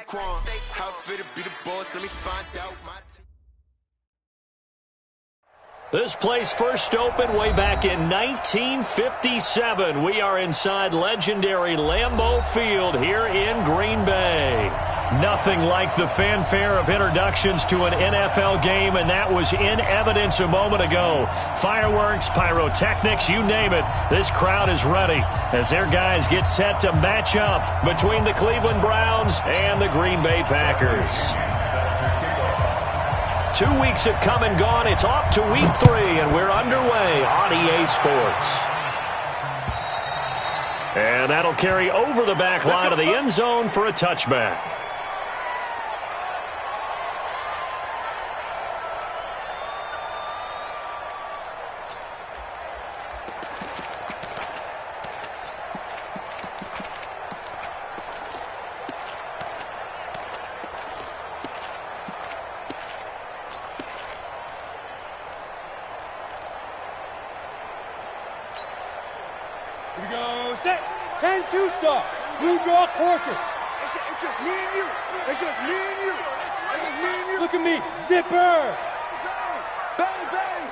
Saquon. How fit to be the boss? Let me find out my team. This place first opened way back in 1957. We are inside legendary Lambeau Field here in Green Bay. Nothing like the fanfare of introductions to an NFL game, and that was in evidence a moment ago. Fireworks, pyrotechnics, you name it. This crowd is ready as their guys get set to match up between the Cleveland Browns and the Green Bay Packers. 2 weeks have come and gone. It's off to week 3, and we're underway on EA Sports. And that'll carry over the back line of the end zone for a touchback. Here we go, set, 10-2 stop, blue draw quarter. It's just me and you. It's just me and you. It's just me and you. Look at me, zipper. Bang, bang.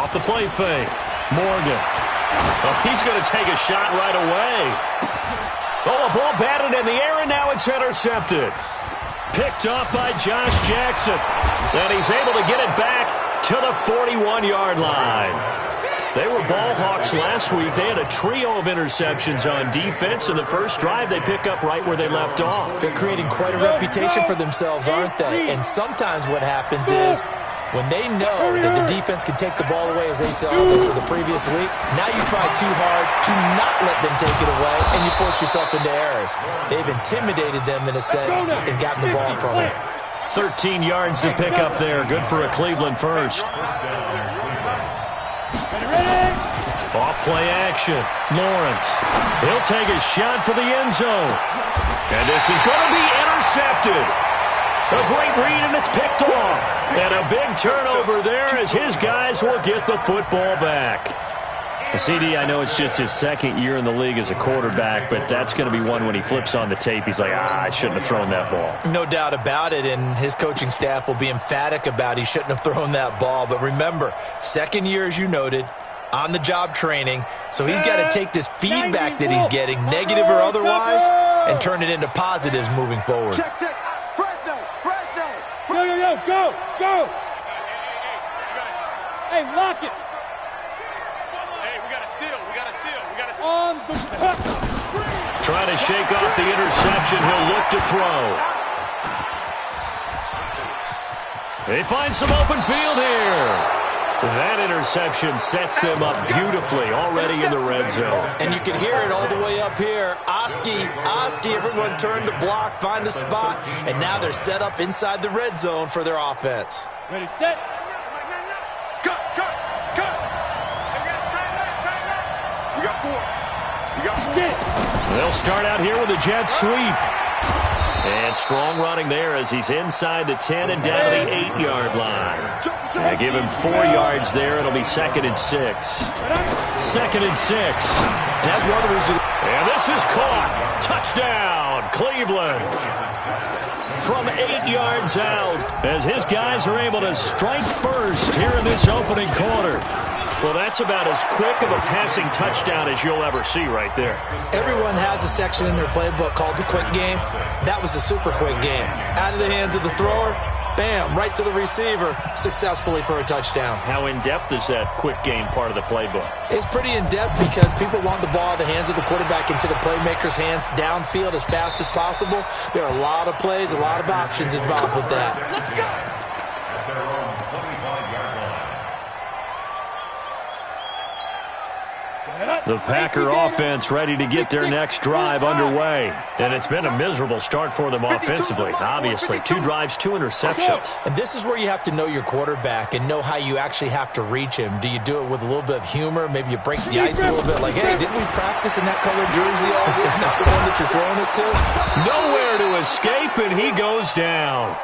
Off the play fake, Morgan. Oh, he's going to take a shot right away. Oh, a ball batted in the air, and now it's intercepted. Picked up by Josh Jackson. And he's able to get it back to the 41-yard line. They were ball hawks last week. They had a trio of interceptions on defense. In the first drive, they pick up right where they left off. They're creating quite a reputation for themselves, aren't they? And sometimes what happens is when they know that the defense can take the ball away as they saw them for the previous week, now you try too hard to not let them take it away, and you force yourself into errors. They've intimidated them in a sense and gotten the ball from them. 13 yards to pick up there. Good for a Cleveland first. Off play action. Lawrence. He'll take a shot for the end zone. And this is going to be intercepted. A great read, and it's picked off. And a big turnover there as his guys will get the football back. CD, I know it's just his second year in the league as a quarterback, but that's going to be one when he flips on the tape. He's like, I shouldn't have thrown that ball. No doubt about it, and his coaching staff will be emphatic about he shouldn't have thrown that ball. But remember, second year, as you noted, on-the-job training, so he's got to take this feedback that he's getting, negative or otherwise, and turn it into positives moving forward. Check, check. Fresno. Go. Hey, lock it. On the cut. Trying to shake off the interception. He'll look to throw. They find some open field here. That interception sets them up beautifully already in the red zone. And you can hear it all the way up here. Oski, everyone turned to block, find a spot, and now they're set up inside the red zone for their offense. Ready, set. Cut. We got four. They'll start out here with a jet sweep. And strong running there as he's inside the 10 and down to the 8-yard line. They give him 4 yards there. It'll be 2nd and 6. 2nd and 6. And that's one of the reasons. And this is caught. Touchdown, Cleveland. From 8 yards out as his guys are able to strike first here in this opening quarter. Well, that's about as quick of a passing touchdown as you'll ever see right there. Everyone has a section in their playbook called the quick game. That was a super quick game. Out of the hands of the thrower, bam, right to the receiver, successfully for a touchdown. How in-depth is that quick game part of the playbook? It's pretty in-depth because people want the ball out of the hands of the quarterback into the playmaker's hands downfield as fast as possible. There are a lot of plays, a lot of options involved with that. Let's go. The Packer offense ready to get their next drive underway. And it's been a miserable start for them offensively, obviously. 2 drives, 2 interceptions. And this is where you have to know your quarterback and know how you actually have to reach him. Do you do it with a little bit of humor? Maybe you break the ice a little bit like, hey, didn't we practice in that colored jersey all week? Not the one that you're throwing it to? Nowhere to escape, and he goes down.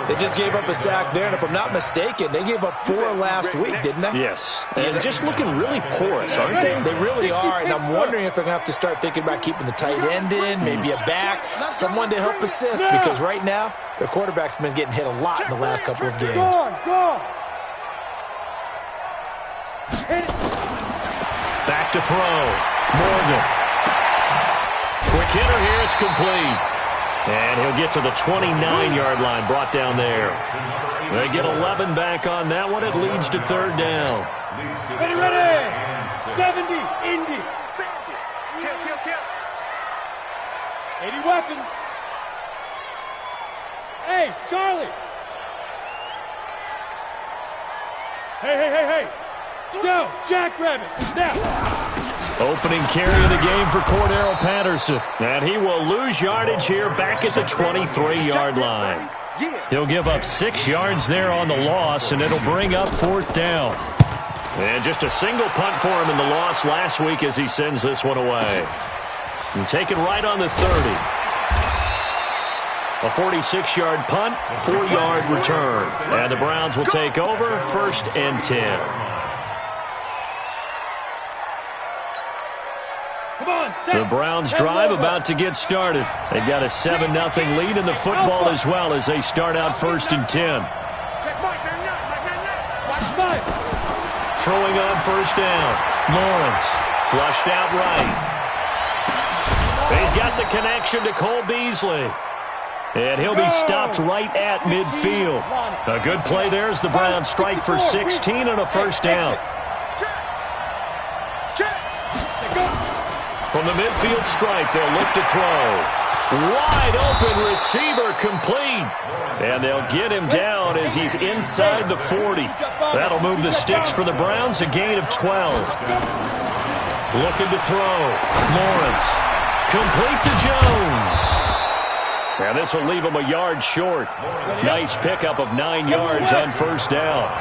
They just gave up a sack there, and if I'm not mistaken, they gave up 4 last week, didn't they? Yes. And just looking really porous, aren't they? They really are, and I'm wondering if they're going to have to start thinking about keeping the tight end in, maybe a back, someone to help assist, because right now, their quarterback's been getting hit a lot in the last couple of games. Back to throw. Morgan. Quick hitter here. It's complete. And he'll get to the 29-yard line, brought down there. They get 11 back on that one. It leads to 3rd down. Ready. 70, Indy. Kill. 80 weapon. Hey, Charlie. Hey. Go, Jackrabbit, now. Opening carry of the game for Cordero Patterson. And he will lose yardage here back at the 23-yard line. He'll give up 6 yards there on the loss, and it'll bring up 4th down. And just a single punt for him in the loss last week as he sends this one away. And taken right on the 30. A 46-yard punt, 4-yard return. And the Browns will take over 1st and 10. The Browns drive about to get started. They've got a 7-0 lead in the football as well as they start out 1st and 10. Throwing on 1st down. Lawrence flushed out right. He's got the connection to Cole Beasley. And he'll be stopped right at midfield. A good play there as the Browns strike for 16 and a 1st down. From the midfield stripe, they'll look to throw. Wide open receiver complete. And they'll get him down as he's inside the 40. That'll move the sticks for the Browns, a gain of 12. Looking to throw. Lawrence. Complete to Jones. And this will leave him a yard short. Nice pickup of 9 yards on 1st down.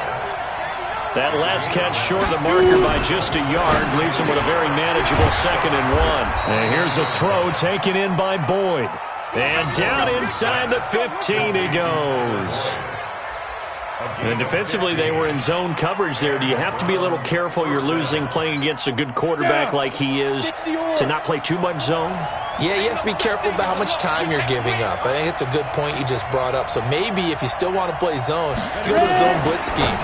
That last catch short of the marker by just a yard leaves him with a very manageable 2nd and 1. And here's a throw taken in by Boyd. And down inside the 15 he goes. And defensively, they were in zone coverage there. Do you have to be a little careful you're losing playing against a good quarterback like he is to not play too much zone? Yeah, you have to be careful about how much time you're giving up. I think it's a good point you just brought up. So maybe if you still want to play zone, you go to a zone blitz scheme.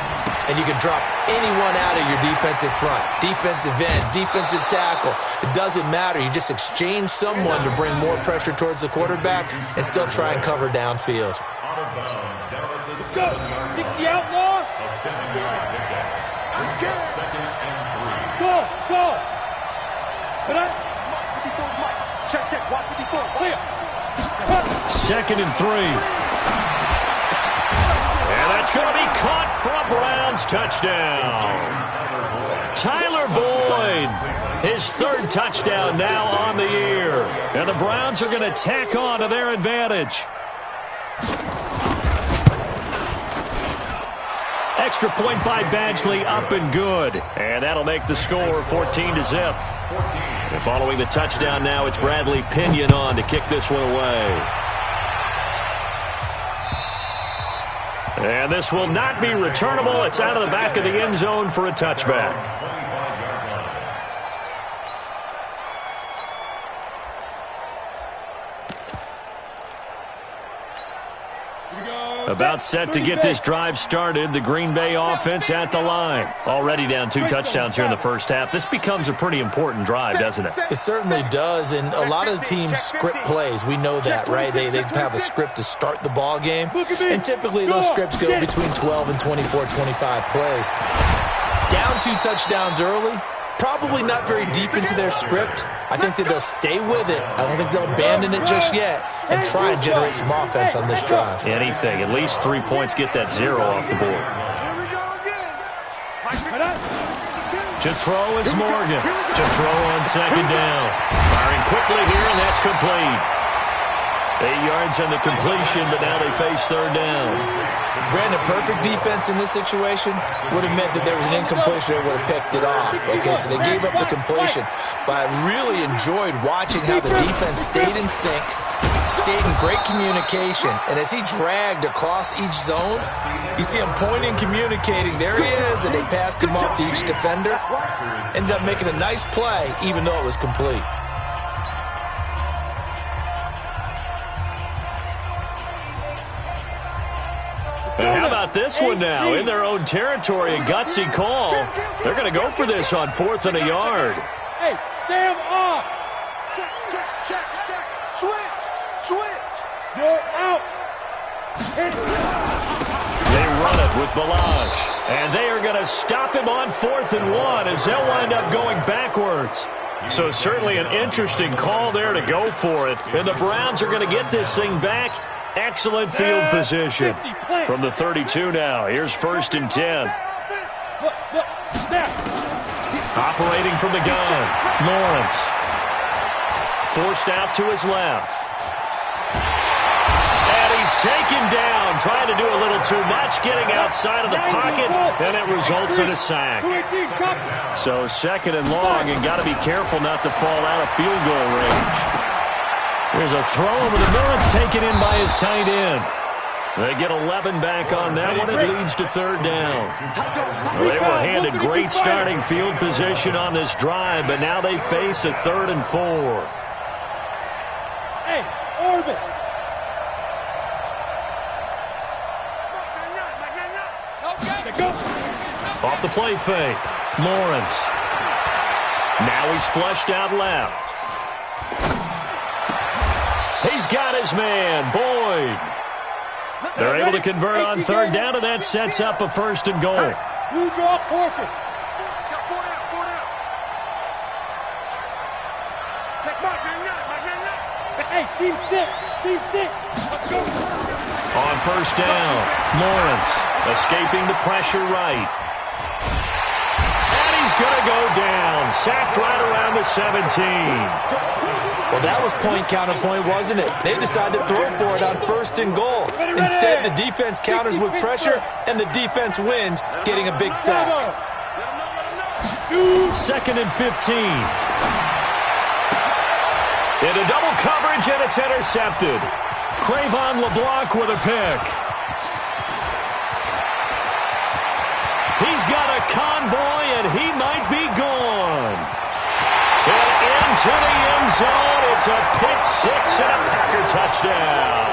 And you can drop anyone out of your defensive front, defensive end, defensive tackle. It doesn't matter. You just exchange someone to bring more pressure towards the quarterback and still try and cover downfield. Let's go. 60 outlaw. Let's get Go. Check. Watch 54. Clear. 2nd and 3. And that's going to be caught for a Browns touchdown. Tyler Boyd, his 3rd touchdown now on the year. And the Browns are going to tack on to their advantage. Extra point by Badgley, up and good. And that'll make the score 14-0. And following the touchdown now, it's Bradley Pinion on to kick this one away. And this will not be returnable. It's out of the back of the end zone for a touchback. About set to get this drive started. The Green Bay offense at the line. Already down 2 touchdowns here in the first half. This becomes a pretty important drive, doesn't it? It certainly does, and a lot of the teams script plays. We know that, right? They have a script to start the ball game, and typically those scripts go between 12 and 24, 25 plays. Down 2 touchdowns early, probably not very deep into their script. I think that they'll stay with it. I don't think they'll abandon it just yet and try and generate some offense on this drive. Anything. At least 3 points, get that 0 off the board. To throw is Morgan. To throw on 2nd down. Firing quickly here, and that's complete. 8 yards on the completion, but now they face 3rd down. Brandon, perfect defense in this situation would have meant that there was an incompletion. They would have picked it off. Okay, so they gave up the completion. But I really enjoyed watching how the defense stayed in sync, Stayed in great communication, and as he dragged across each zone, you see him pointing, communicating. There he is, and they passed him off to each defender. Ended up making a nice play, even though it was complete. And how about this one now? In their own territory, a gutsy call. They're going to go for this on 4th and a yard. Hey, Sam off. Check. Switch. You're out. They run it with Balaj. And they are going to stop him on 4th and 1 as they'll wind up going backwards. So certainly an interesting call there to go for it. And the Browns are going to get this thing back. Excellent field position. From the 32 now. Here's 1st and 10. Operating from the gun. Lawrence. Forced out to his left. And he's taken down. Trying to do a little too much. Getting outside of the pocket. And it results in a sack. So 2nd and long. And got to be careful not to fall out of field goal range. There's a throw over the middle. It's taken in by his tight end. They get 11 back on that one. It leads to 3rd down. Well, they were handed great starting field position on this drive, but now they face a 3rd and 4. Hey, Orbit. Off the play fake. Lawrence. Now he's flushed out left. He's got his man, Boyd. They're able to convert on 3rd down, and that sets up a 1st and goal. Blue draw forfeit. Hey, team 6. On 1st down, Lawrence escaping the pressure right. And he's going to go down. Sacked right around the 17. Well, that was point counterpoint, wasn't it? They decided to throw for it on 1st and goal. Instead, the defense counters with pressure, and the defense wins, getting a big sack. 2nd and 15. Into double coverage, and it's intercepted. Cravon LeBlanc with a pick. He's got a convoy, and he might be gone. And into the end zone, it's a pick 6 and a Packer touchdown.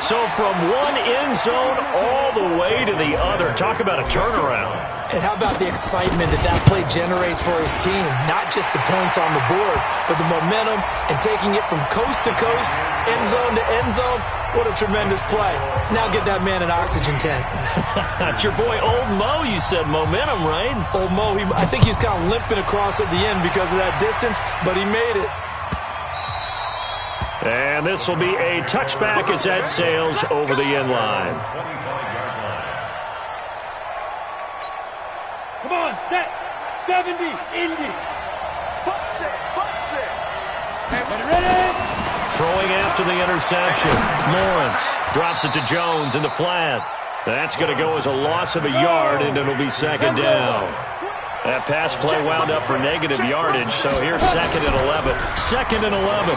So from one end zone all the way to the other. Talk about a turnaround. And how about the excitement that play generates for his team? Not just the points on the board, but the momentum and taking it from coast to coast, end zone to end zone. What a tremendous play. Now get that man an oxygen tent. That's your boy Old Mo. You said momentum, right? Old Mo, I think he's kind of limping across at the end because of that distance, but he made it. And this will be a touchback as that sails over the end line. Come on, set. 70, Indy. Bucks it. Ready? Throwing after the interception. Lawrence drops it to Jones in the flat. That's going to go as a loss of a yard, and it'll be 2nd down. That pass play wound up for negative yardage, so here's 2nd and 11. 2nd and 11.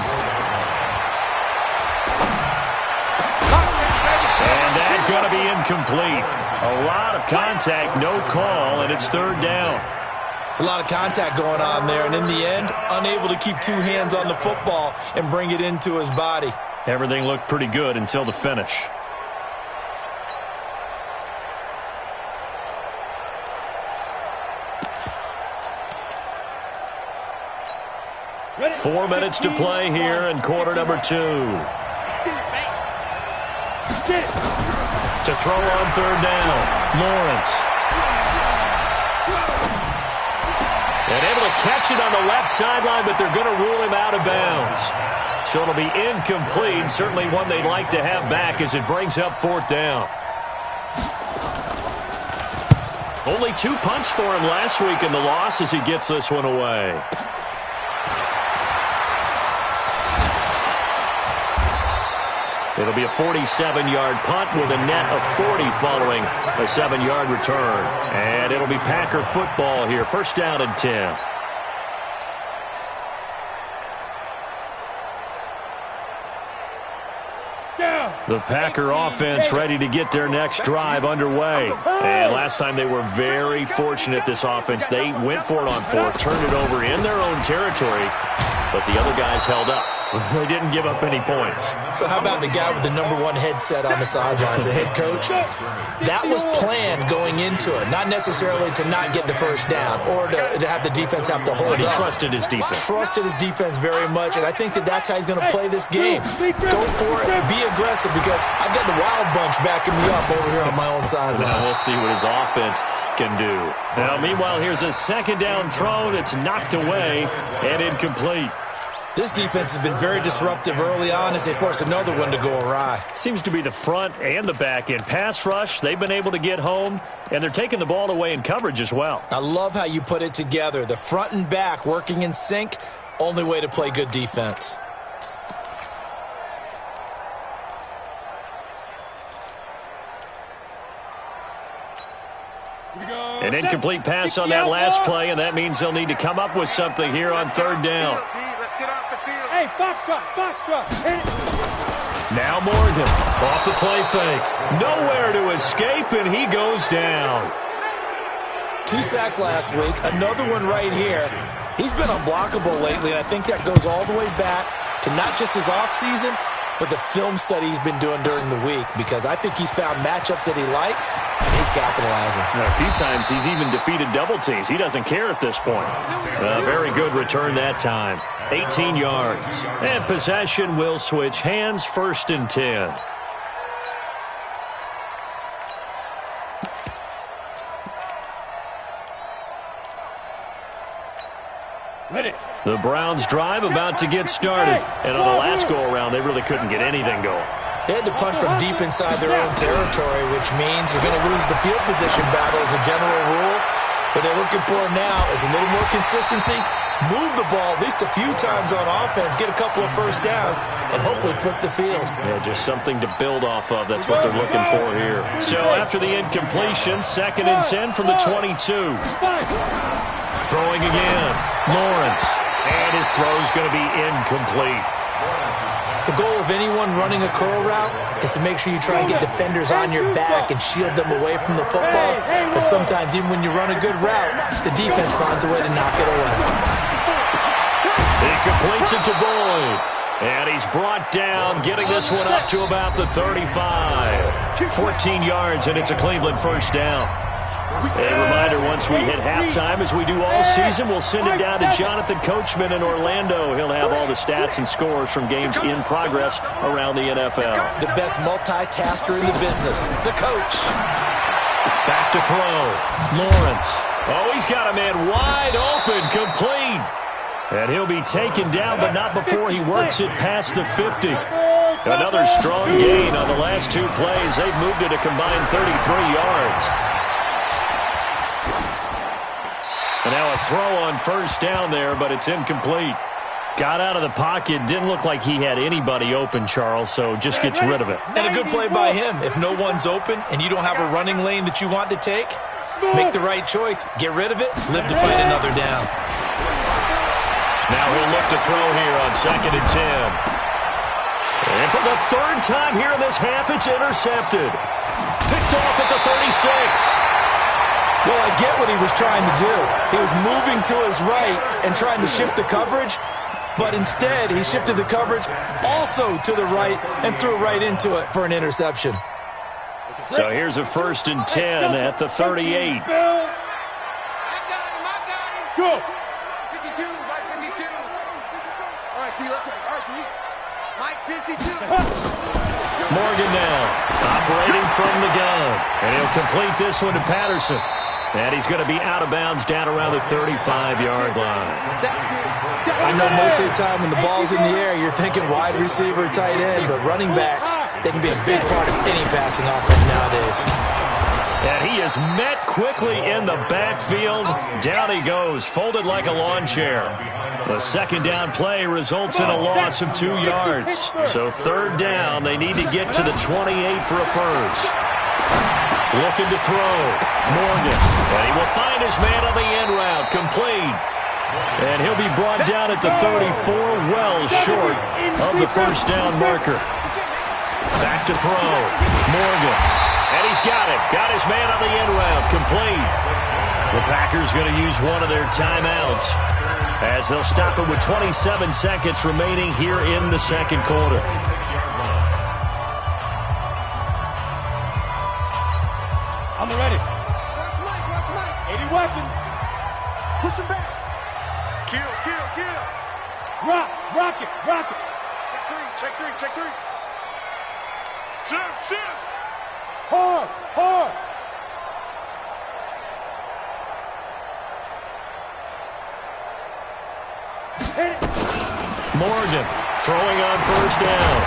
And that's going to be incomplete. A lot of contact, no call, and it's 3rd down. It's a lot of contact going on there, and in the end, unable to keep 2 hands on the football and bring it into his body. Everything looked pretty good until the finish. Ready? 4 minutes to play here in quarter number 2. To throw on 3rd down, Lawrence. And able to catch it on the left sideline, but they're going to rule him out of bounds. So it'll be incomplete, certainly one they'd like to have back as it brings up 4th down. Only 2 punts for him last week in the loss as he gets this one away. It'll be a 47-yard punt with a net of 40 following a 7-yard return. And it'll be Packer football here. 1st down and 10. The Packer offense ready to get their next drive underway. And last time they were very fortunate, this offense. They went for it on fourth, turned it over in their own territory, but the other guys held up. They didn't give up any points. So how about the guy with the #1 headset on the sidelines, the head coach? That was planned going into it, not necessarily to not get the first down or to have the defense have to hold But he up. trusted his defense. Trusted his defense very much, and I think that's how he's going to play this game. Go for it, be aggressive, because I've got the Wild Bunch backing me up over here on my own sideline. Now we'll see what his offense can do. Now, meanwhile, here's a second down throw. It's knocked away and incomplete. This defense has been very disruptive early on as they force another one to go awry. Seems to be the front and the back end. Pass rush, they've been able to get home, and they're taking the ball away in coverage as well. I love how you put it together. The front and back working in sync, only way to play good defense. An incomplete pass on that last play, and that means they'll need to come up with something here on third down. Let's get off the field. Hey, foxtrot. Now Morgan, off the play fake. Nowhere to escape, and he goes down. 2 sacks last week, another one right here. He's been unblockable lately, and I think that goes all the way back to not just his offseason, but the film study he's been doing during the week, because I think he's found matchups that he likes, and he's capitalizing. A few times he's even defeated double teams. He doesn't care at this point. Very good return that time. 18 yards. And possession will switch hands, 1st and 10. The Browns drive about to get started. And on the last go-around, they really couldn't get anything going. They had to punt from deep inside their own territory, which means you're going to lose the field position battle as a general rule. What they're looking for now is a little more consistency, move the ball at least a few times on offense, get a couple of first downs, and hopefully flip the field. Yeah, just something to build off of. That's what they're looking for here. So after the incompletion, 2nd and 10 from the 22. Throwing again, Lawrence. And his throw's going to be incomplete. The goal of anyone running a curl route is to make sure you try and get defenders on your back and shield them away from the football. But sometimes, even when you run a good route, the defense finds a way to knock it away. He completes it to Boyd. And he's brought down, getting this one up to about the 35. 14 yards, and it's a Cleveland first down. A reminder, once we hit halftime, as we do all season, we'll send it down to Jonathan Coachman in Orlando. He'll have all the stats and scores from games in progress around the NFL. The best multitasker in the business, the coach. Back to throw. Lawrence. Oh, he's got a man wide open, complete. And he'll be taken down, but not before he works it past the 50. Another strong gain on the last 2 plays. They've moved it a combined 33 yards. And now a throw on first down there, but it's incomplete. Got out of the pocket. Didn't look like he had anybody open, Charles, so just gets rid of it. And a good play by him. If no one's open and you don't have a running lane that you want to take, make the right choice. Get rid of it. Live to fight another down. Now he'll look to throw here on 2nd and 10. And for the 3rd time here in this half, it's intercepted. Picked off at the 36. Well, I get what he was trying to do. He was moving to his right and trying to shift the coverage, but instead he shifted the coverage also to the right and threw right into it for an interception. So here's a 1st and 10 at the 38. I got him. Go. 52, Mike 52. All right, T, let's go. All right, T. Mike 52. Morgan now, operating from the gun. And he'll complete this one to Patterson. And he's going to be out of bounds down around the 35-yard line. I know most of the time when the ball's in the air, you're thinking wide receiver, tight end, but running backs, they can be a big part of any passing offense nowadays. And he is met quickly in the backfield. Down he goes, folded like a lawn chair. The 2nd down play results in a loss of 2 yards. So 3rd down, they need to get to the 28 for a first. Looking to throw. Morgan. And he will find his man on the end route. Complete. And he'll be brought down at the 34, well short of the first down marker. Back to throw. Morgan. And he's got it. Got his man on the end route. Complete. The Packers going to use one of their timeouts as they'll stop it with 27 seconds remaining here in the second quarter. I'm ready. Watch Mike. 80 weapons. Push him back. Kill. Rock it. Check three. Shift. Hard. Hit it. Morgan throwing on first down.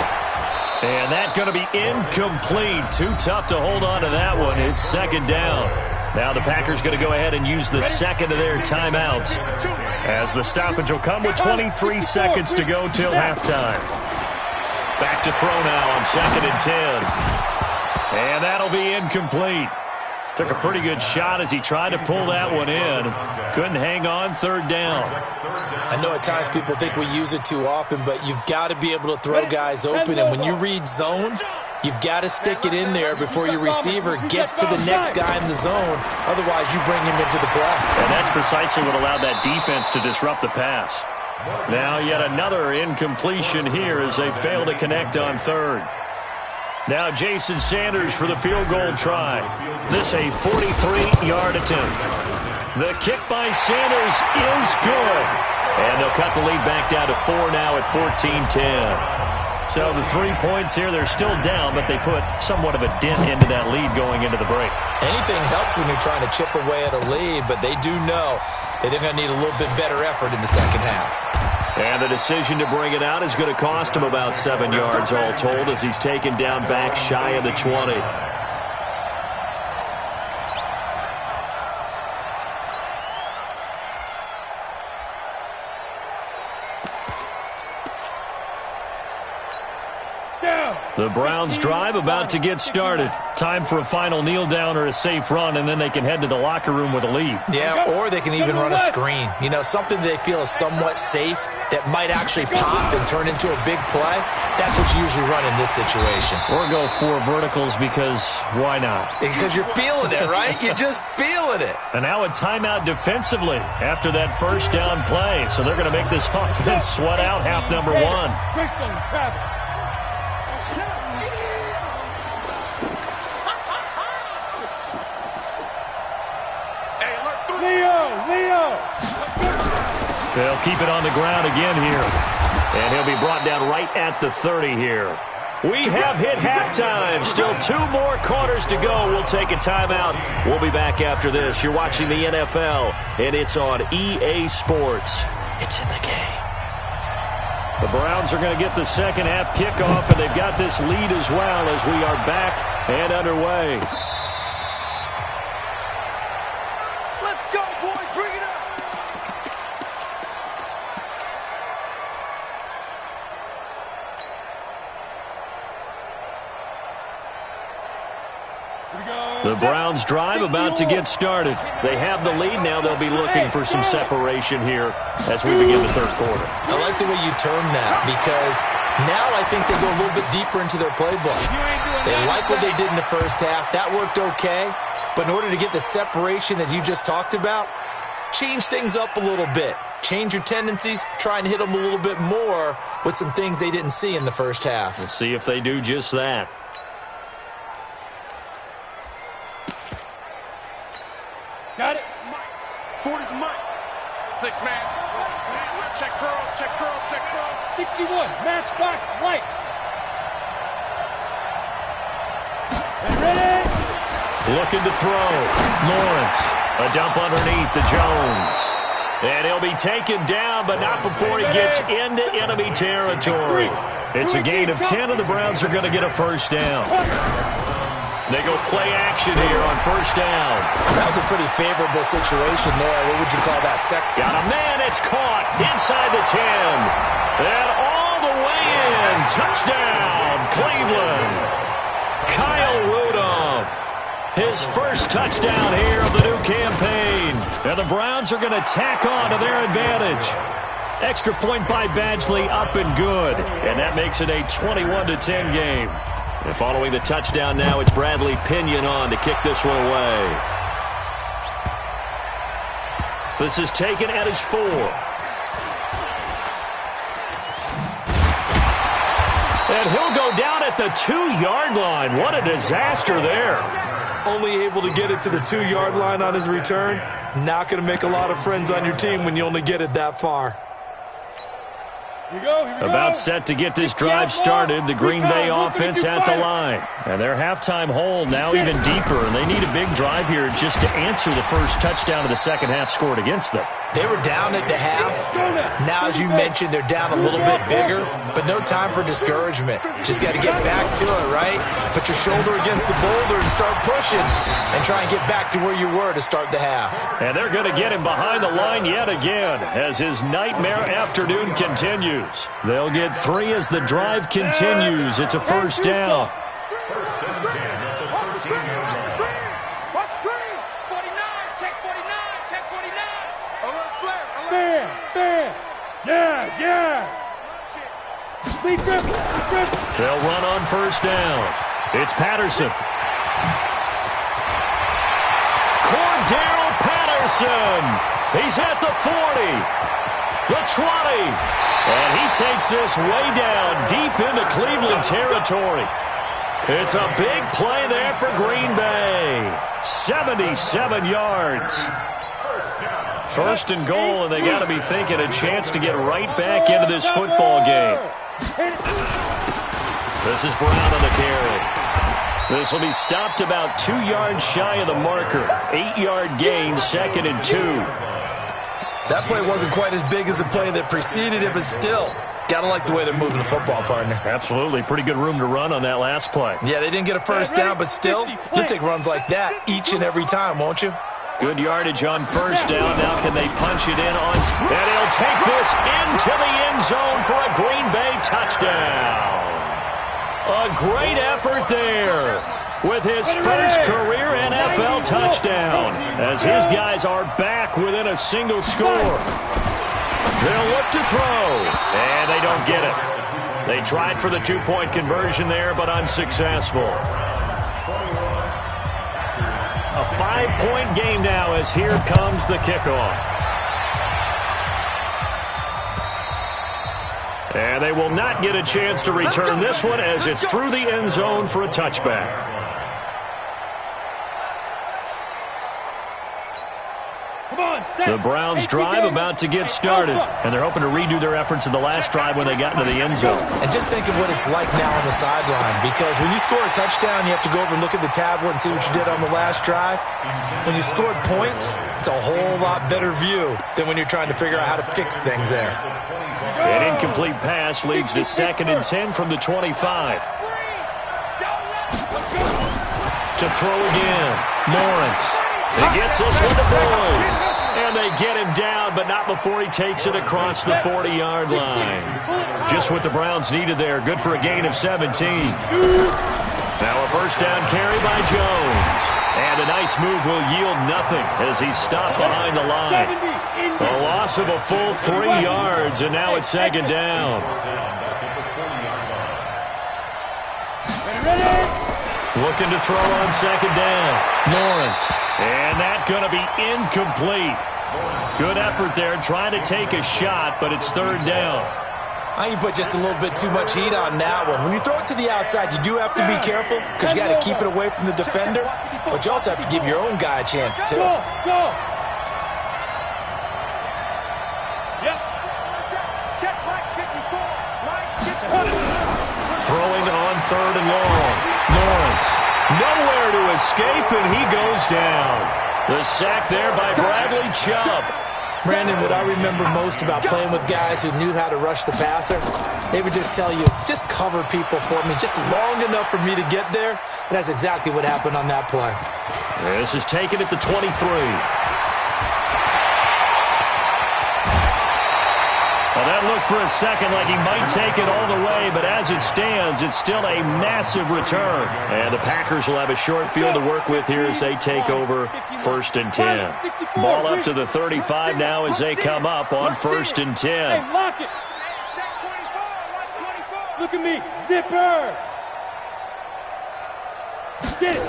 And that's going to be incomplete. Too tough to hold on to that one. It's second down. Now the Packers going to go ahead and use the second of their timeouts as the stoppage will come with 23 seconds to go till halftime. Back to throw now on 2nd and 10. And that'll be incomplete. Took a pretty good shot as he tried to pull that one in. Couldn't hang on, 3rd down. I know at times people think we use it too often, but you've got to be able to throw guys open. And when you read zone, you've got to stick it in there before your receiver gets to the next guy in the zone. Otherwise, you bring him into the play. And that's precisely what allowed that defense to disrupt the pass. Now yet another incompletion here as they fail to connect on 3rd. Now Jason Sanders for the field goal try. This a 43-yard attempt. The kick by Sanders is good. And they'll cut the lead back down to 4 now at 14-10. So the 3 points here, they're still down, but they put somewhat of a dent into that lead going into the break. Anything helps when you're trying to chip away at a lead, but they do know that they're going to need a little bit better effort in the second half. And the decision to bring it out is going to cost him about 7 yards all told as he's taken down back shy of the 20. The Browns drive about to get started. Time for a final kneel down or a safe run, and then they can head to the locker room with a lead. Yeah, or they can even run a screen. You know, something they feel is somewhat safe that might actually pop and turn into a big play. That's what you usually run in this situation. Or go 4 verticals because why not? Because you're feeling it, right? You're just feeling it. And now a timeout defensively after that first down play. So they're going to make this offense sweat out half number 1. They'll keep it on the ground again here. And he'll be brought down right at the 30 here. We have hit halftime. Still 2 more quarters to go. We'll take a timeout. We'll be back after this. You're watching the NFL, and it's on EA Sports. It's in the game. The Browns are going to get the second half kickoff, and they've got this lead as well as we are back and underway. The Browns drive about to get started. They have the lead. Now they'll be looking for some separation here as we begin the third quarter. I like the way you term that because now I think they go a little bit deeper into their playbook. They like what they did in the first half. That worked okay. But in order to get the separation that you just talked about, change things up a little bit. Change your tendencies. Try and hit them a little bit more with some things they didn't see in the first half. We'll see if they do just that. Got it. 40 for Mike. 6 man. Check curls, check curls, check curls. 61. Matchbox lights. Ready. Looking to throw. Lawrence. A dump underneath to Jones. And he'll be taken down, but not before he gets into enemy territory. It's a gain of 10, and the Browns are going to get a first down. They go play action here on first down. That was a pretty favorable situation there. What would you call that? Got a man. It's caught inside the 10. And all the way in. Touchdown, Cleveland. Kyle Rudolph. His first touchdown here of the new campaign. And the Browns are going to tack on to their advantage. Extra point by Badgley up and good. And that makes it a 21-10 game. And following the touchdown now, it's Bradley Pinion on to kick this one away. This is taken at his 4. And he'll go down at the 2-yard line. What a disaster there. Only able to get it to the 2-yard line on his return. Not going to make a lot of friends on your team when you only get it that far. Here we go. About set to get this drive started, the Green Bay offense at the line. And their halftime hole now even deeper, and they need a big drive here just to answer the first touchdown of the second half scored against them. They were down at the half. Now, as you mentioned, they're down a little bit bigger, but no time for discouragement. Just got to get back to it, right? Put your shoulder against the boulder and start pushing and try and get back to where you were to start the half. And they're going to get him behind the line yet again as his nightmare afternoon continues. They'll get 3 as the drive continues. It's a first down. First and 10 at the 13-yard line. What screen? 49, check 49, check 49. Alert flare, Fair. Yes. Lead grip. They'll run on first down. It's Patterson. Cordero Patterson. He's at the 40, the 20, and he takes this way down deep into Cleveland territory. It's a big play there for Green Bay. 77 yards. First and goal, and they got to be thinking a chance to get right back into this football game. This is Brown on the carry. This will be stopped about 2 yards shy of the marker. 8-yard gain, 2nd and 2. That play wasn't quite as big as the play that preceded it, but still, gotta like the way they're moving the football, partner. Absolutely. Pretty good room to run on that last play. Yeah, they didn't get a first down, but still, you'll take runs like that each and every time, won't you? Good yardage on first down. Now can they punch it in on... And he'll take this into the end zone for a Green Bay touchdown. A great effort there with his first career NFL touchdown as his guys are back within a single score. They'll look to throw, and they don't get it. They tried for the 2-point conversion there, but unsuccessful. A 5-point game now as here comes the kickoff. And they will not get a chance to return this one as it's through the end zone for a touchback. The Browns drive about to get started, and they're hoping to redo their efforts in the last drive when they got into the end zone. And just think of what it's like now on the sideline, because when you score a touchdown, you have to go over and look at the tablet and see what you did on the last drive. When you scored points, it's a whole lot better view than when you're trying to figure out how to fix things there. An incomplete pass leads to 2nd and 10 from the 25. To throw again, Lawrence. He gets this one to Boyd. And they get him down, but not before he takes it across the 40-yard line. Just what the Browns needed there. Good for a gain of 17. Now a first down carry by Jones. And a nice move will yield nothing as he's stopped behind the line. A loss of a full 3 yards, and now it's 2nd down. Looking to throw on 2nd down. Lawrence. And that's going to be incomplete. Good effort there, trying to take a shot, but it's 3rd down. I think you put just a little bit too much heat on that one. When you throw it to the outside, you do have to be careful because you got to keep it away from the defender, but you also have to give your own guy a chance, too. Go. Yep. Check Mike 54. Mike 54. Throwing on 3rd and long. Lawrence, nowhere to escape, and he goes down. The sack there by Bradley Chubb. Brandon, what I remember most about playing with guys who knew how to rush the passer, they would just tell you, just cover people for me, just long enough for me to get there. And that's exactly what happened on that play. This is taken at the 23. Well, that looked for a second like he might take it all the way, but as it stands, it's still a massive return. And the Packers will have a short field to work with here as they take over 1st and 10. Ball up to the 35 now as they come up on 1st and 10. Hey, lock it. Check 24. Watch 24. Look at me. Zipper. Get it.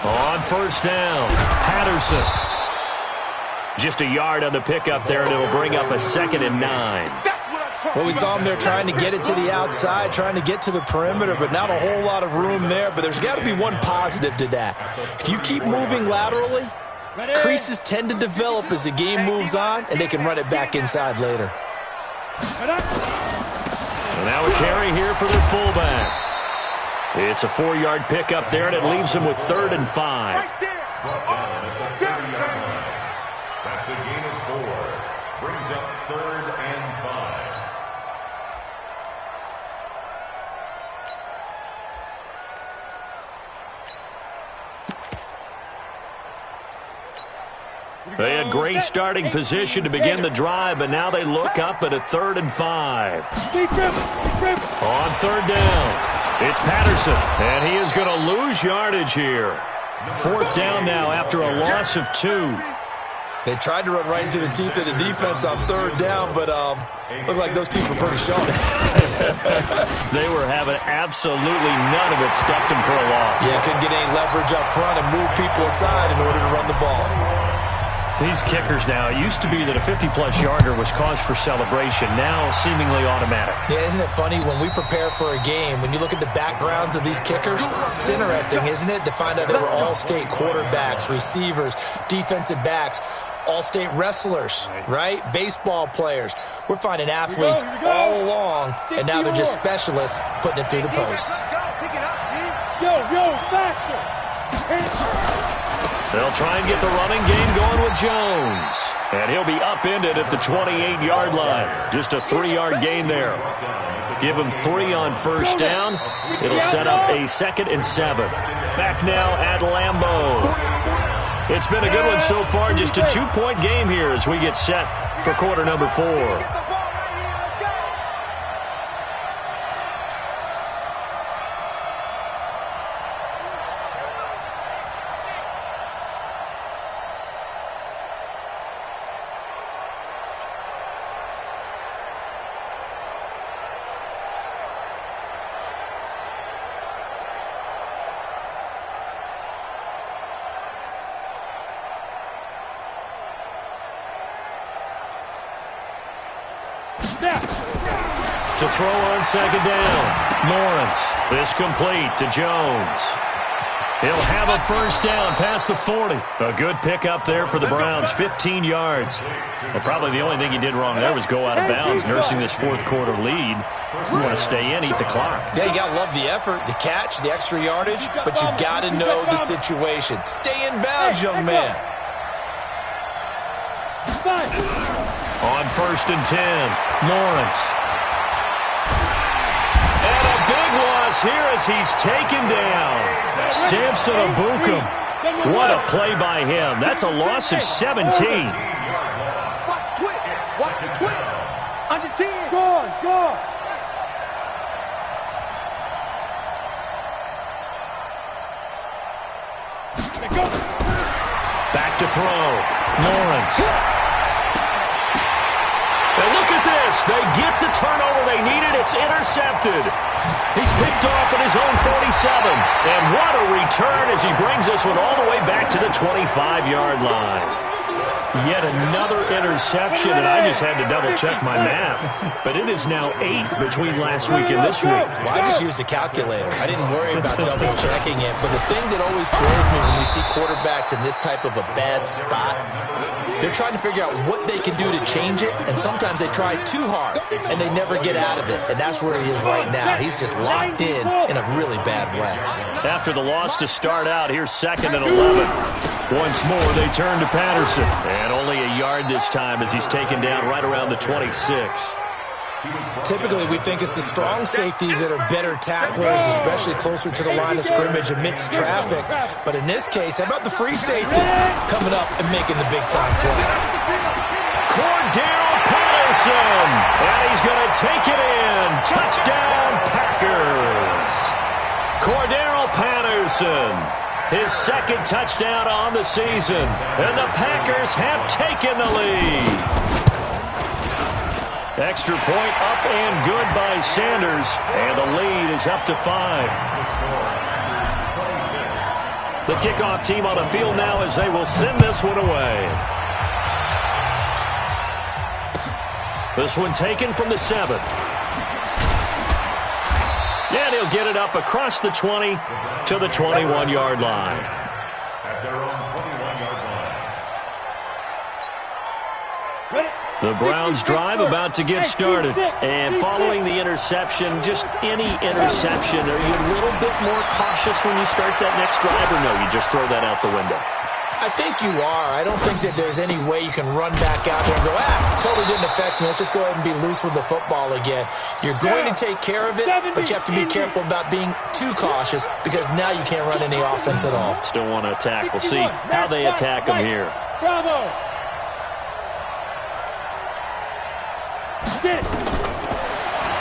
On first down, Patterson. Just a yard on the pickup there, and it'll bring up a 2nd and 9. Well, we saw him there trying to get it to the outside, trying to get to the perimeter, but not a whole lot of room there. But there's got to be one positive to that. If you keep moving laterally, creases tend to develop as the game moves on, and they can run it back inside later. And now a carry here for their fullback. It's a 4-yard pickup there, and it leaves them with 3rd and 5. That's a gain of 4. Brings up 3rd and 5. They had great starting position to begin the drive, but now they look up at a 3rd and 5. On 3rd down, it's Patterson, and he is going to lose yardage here. 4th down now after a loss of 2. They tried to run right into the teeth of the defense on 3rd down, but looked like those teeth were pretty sharp. They were having absolutely none of it, stuffed them for a loss. Yeah, couldn't get any leverage up front and move people aside in order to run the ball. These kickers now, it used to be that a 50-plus yarder was cause for celebration, now seemingly automatic. Yeah, isn't it funny? When we prepare for a game, when you look at the backgrounds of these kickers, it's interesting, isn't it, to find out they were all-state quarterbacks, receivers, defensive backs, all-state wrestlers, right? Baseball players. We're finding athletes all along, and now they're just specialists putting it through the posts. Faster. They'll try and get the running game going with Jones. And he'll be upended at the 28-yard line. Just a 3-yard gain there. Give him 3 on first down. It'll set up a 2nd and 7. Back now at Lambeau. It's been a good one so far. Just a 2-point game here as we get set for quarter number 4. To throw on 2nd down. Lawrence. This complete to Jones. He'll have a first down past the 40. A good pickup there for the Browns, 15 yards. Well, probably the only thing he did wrong there was go out of bounds, nursing this 4th quarter lead. You want to stay in, eat the clock. Yeah, you got to love the effort, the catch, the extra yardage, but you got to know the situation. Stay in bounds, young man. On 1st and 10, Lawrence. And a big loss here as he's taken down. Samson Abukum. What a play by him. That's a loss of 17. Watch the twitch. Watch the twitch. Under 10. Gone. Back to throw. Lawrence. And look at this. They get the turnover they needed. It's intercepted. He's picked off at his own 47. And what a return as he brings this one all the way back to the 25-yard line. Yet another interception, and I just had to double-check my math. But it is now 8 between last week and this week. Well, I just used a calculator. I didn't worry about double-checking it. But the thing that always throws me when we see quarterbacks in this type of a bad spot, they're trying to figure out what they can do to change it, and sometimes they try too hard, and they never get out of it. And that's where he is right now. He's just locked in a really bad way. After the loss to start out, here's 2nd and 11. Once more, they turn to Patterson. And only a yard this time as he's taken down right around the 26. Typically, we think it's the strong safeties that are better tacklers, especially closer to the line of scrimmage amidst traffic. But in this case, how about the free safety coming up and making the big-time play? Cordell Patterson, and he's going to take it in. Touchdown, Packers. Cordell Patterson, his 2nd touchdown on the season, and the Packers have taken the lead. Extra point up and good by Sanders, and the lead is up to 5. The kickoff team on the field now as they will send this one away. This one taken from the 7. And he'll get it up across the 20 to the 21-yard line. At their own 21-yard line. The Browns drive about to get started. And following the interception, just any interception, are you a little bit more cautious when you start that next drive, or no, you just throw that out the window? I think you are. I don't think that there's any way you can run back out there and go, totally didn't affect me. Let's just go ahead and be loose with the football again. You're going to take care of it, but you have to be careful about being too cautious because now you can't run any offense at all. Still want to attack. We'll see how they attack them here.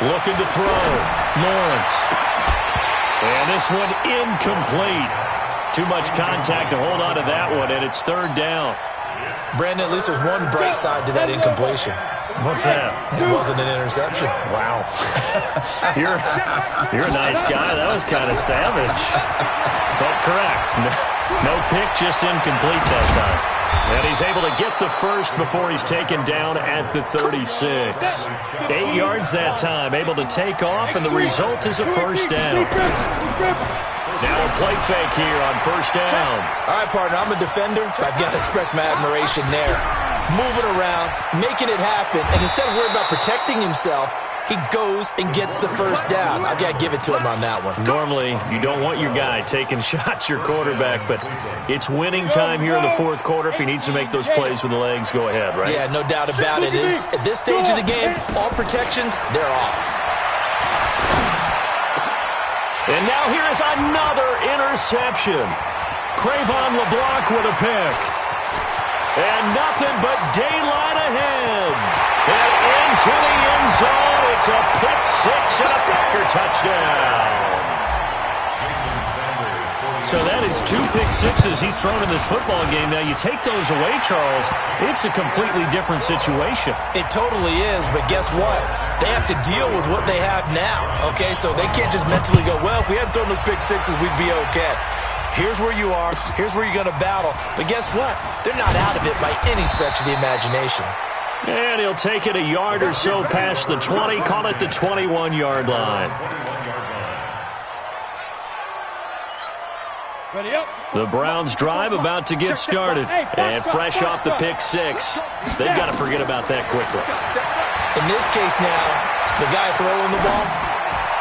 Looking to throw. Lawrence. And this one incomplete. Too much contact to hold on to that one, and it's 3rd down. Brandon, at least there's one bright side to that incompletion. What's that? It wasn't an interception. Wow. You're a nice guy. That was kind of savage. But correct. No pick, just incomplete that time. And he's able to get the first before he's taken down at the 36. 8 yards that time, able to take off, and the result is a first down. Now a play fake here on first down. All right, partner, I'm a defender. I've got to express my admiration there. Moving around, making it happen, and instead of worrying about protecting himself, he goes and gets the first down. I've got to give it to him on that one. Normally, you don't want your guy taking shots, your quarterback, but it's winning time here in the 4th quarter. If he needs to make those plays with the legs, go ahead, right? Yeah, no doubt about it. At this stage of the game, all protections, they're off. And now here is another interception. Crayvon LeBlanc with a pick. And nothing but daylight ahead. And into the end zone. It's a pick 6 and a Packer touchdown. So that is 2 pick 6s he's thrown in this football game. Now, you take those away, Charles, it's a completely different situation. It totally is, but guess what? They have to deal with what they have now, okay? So they can't just mentally go, well, if we hadn't thrown those pick 6s, we'd be okay. Here's where you are. Here's where you're going to battle. But guess what? They're not out of it by any stretch of the imagination. And he'll take it a yard or so past the 20, call it the 21-yard line. The Browns drive about to get started. And fresh off the pick 6, they've got to forget about that quickly. In this case now, the guy throwing the ball,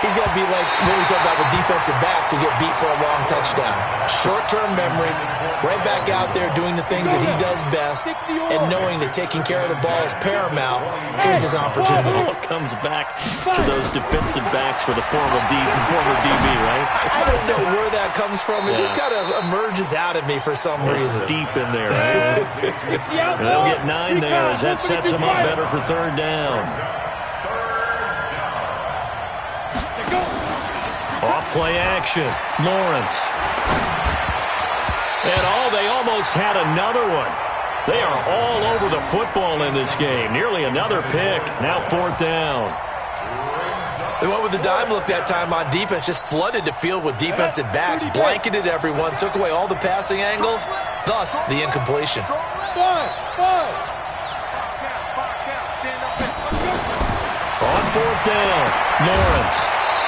he's going to be like what we talk about with defensive backs who get beat for a long touchdown. Short-term memory, right back out there doing the things that he does best, and knowing that taking care of the ball is paramount. Here's his opportunity. Comes back to those defensive backs for the former DB, right? I don't know where that comes from. It just kind of emerges out of me for some reason. It's deep in there, right? And they'll get 9 there as that sets them up better for 3rd down. Off play action. Lawrence. And they almost had another one. They are all over the football in this game. Nearly another pick. Now 4th down. They went with the dime look that time on defense, just flooded the field with defensive backs, blanketed everyone, took away all the passing angles, thus the incompletion. On 4th down, Lawrence.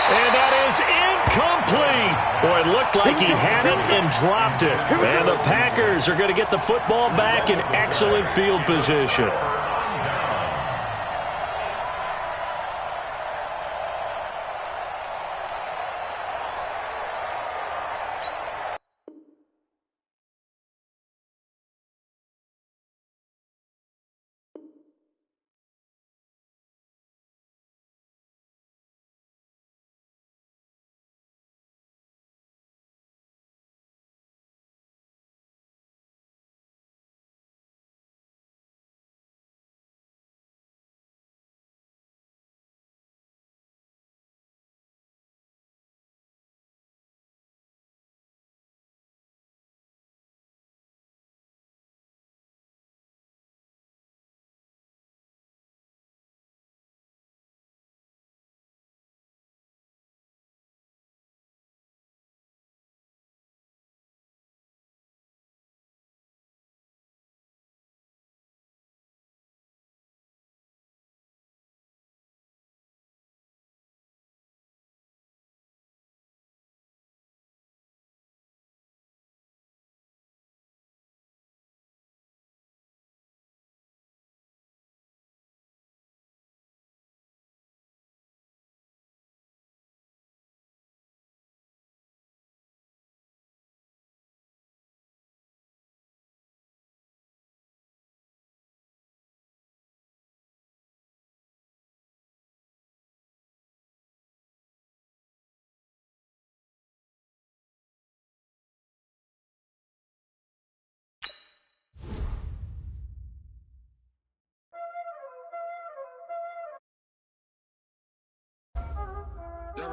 And that is incomplete. Boy, it looked like he had it and dropped it. And the Packers are going to get the football back in excellent field position.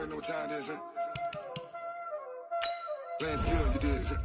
already know what time it is, huh? Playing skills, you dig?